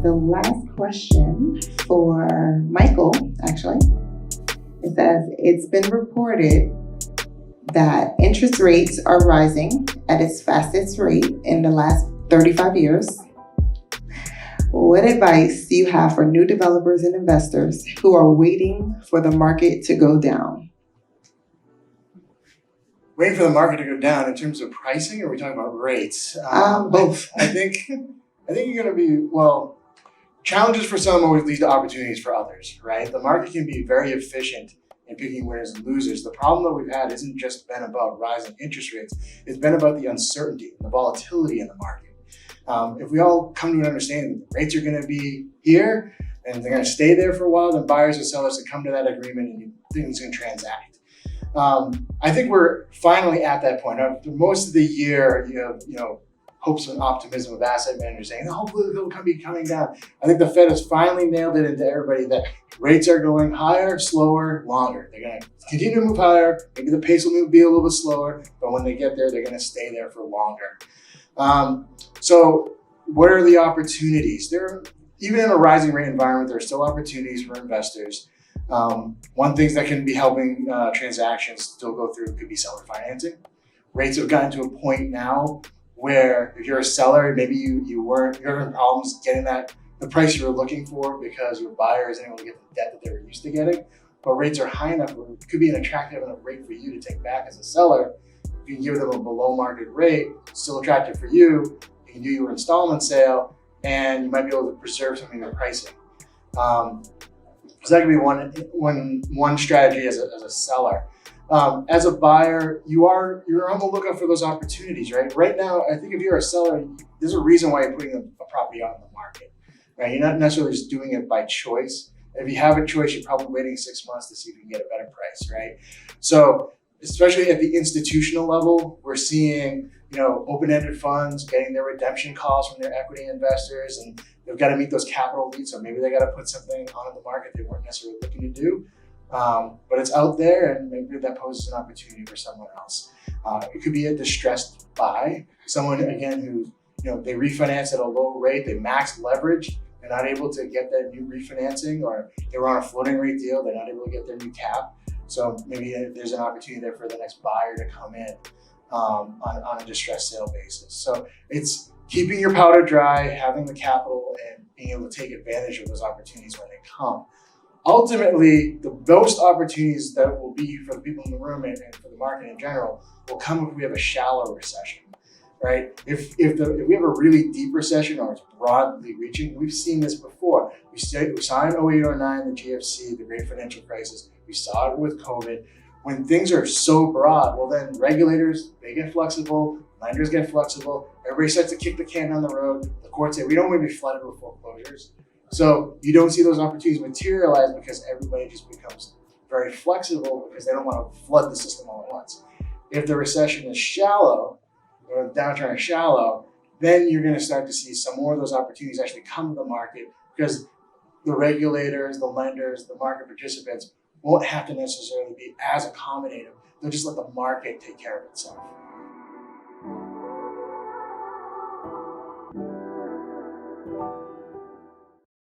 The last question for Michael, actually, it says, it's been reported that interest rates are rising at its fastest rate in the last 35 years. What advice do you have for new developers and investors who are waiting for the market to go down? Waiting for the market to go down in terms of pricing, or are we talking about rates? Both. I think you're going to be, challenges for some always lead to opportunities for others, right? The market can be very efficient in picking winners and losers. The problem that we've had isn't just been about rising interest rates, it's been about the uncertainty and the volatility in the market. If we all come to an understanding that rates are going to be here and they're going to stay there for a while, then buyers and sellers can come to that agreement and things can transact. I think we're finally at that point. After most of the year, you have hopes and optimism of asset managers saying, hopefully they'll be coming down. I think the Fed has finally nailed it into everybody that rates are going higher, slower, longer. They're going to continue to move higher. Maybe the pace will be a little bit slower, but when they get there, they're going to stay there for longer. So what are the opportunities? Even in a rising rate environment, there are still opportunities for investors. One thing that can be helping transactions still go through could be seller financing. Rates have gotten to a point now where if you're a seller, maybe you're having problems getting the price you were looking for because your buyer isn't able to get the debt that they were used to getting. But rates are high enough where it could be an attractive enough rate for you to take back as a seller. If you can give them a below market rate, still attractive for you, you can do your installment sale, and you might be able to preserve some of your pricing. So that could be one strategy as a seller. As a buyer, you're on the lookout for those opportunities, right? Right now, I think if you're a seller, there's a reason why you're putting a property on the market, right? You're not necessarily just doing it by choice. If you have a choice, you're probably waiting 6 months to see if you can get a better price, right? So especially at the institutional level, we're seeing open-ended funds getting their redemption calls from their equity investors, and they've got to meet those capital needs. So maybe they got to put something on the market they weren't necessarily looking to do. But it's out there, and maybe that poses an opportunity for someone else. It could be a distressed buy. Someone, again, who they refinance at a low rate, they max leverage, they're not able to get that new refinancing, or they were on a floating rate deal, they're not able to get their new cap. So maybe there's an opportunity there for the next buyer to come in on a distressed sale basis. So it's keeping your powder dry, having the capital, and being able to take advantage of those opportunities when they come. Ultimately, the most opportunities that will be for the people in the room and for the market in general will come if we have a shallow recession, right? If we have a really deep recession or it's broadly reaching, we've seen this before. We saw in 0809, the GFC, the Great Financial Crisis. We saw it with COVID. When things are so broad, well then regulators, they get flexible, lenders get flexible, everybody starts to kick the can down the road. The courts say, we don't want to be flooded with foreclosures. So you don't see those opportunities materialize because everybody just becomes very flexible because they don't want to flood the system all at once. If the recession is shallow, or the downturn is shallow, then you're going to start to see some more of those opportunities actually come to the market because the regulators, the lenders, the market participants won't have to necessarily be as accommodative. They'll just let the market take care of itself.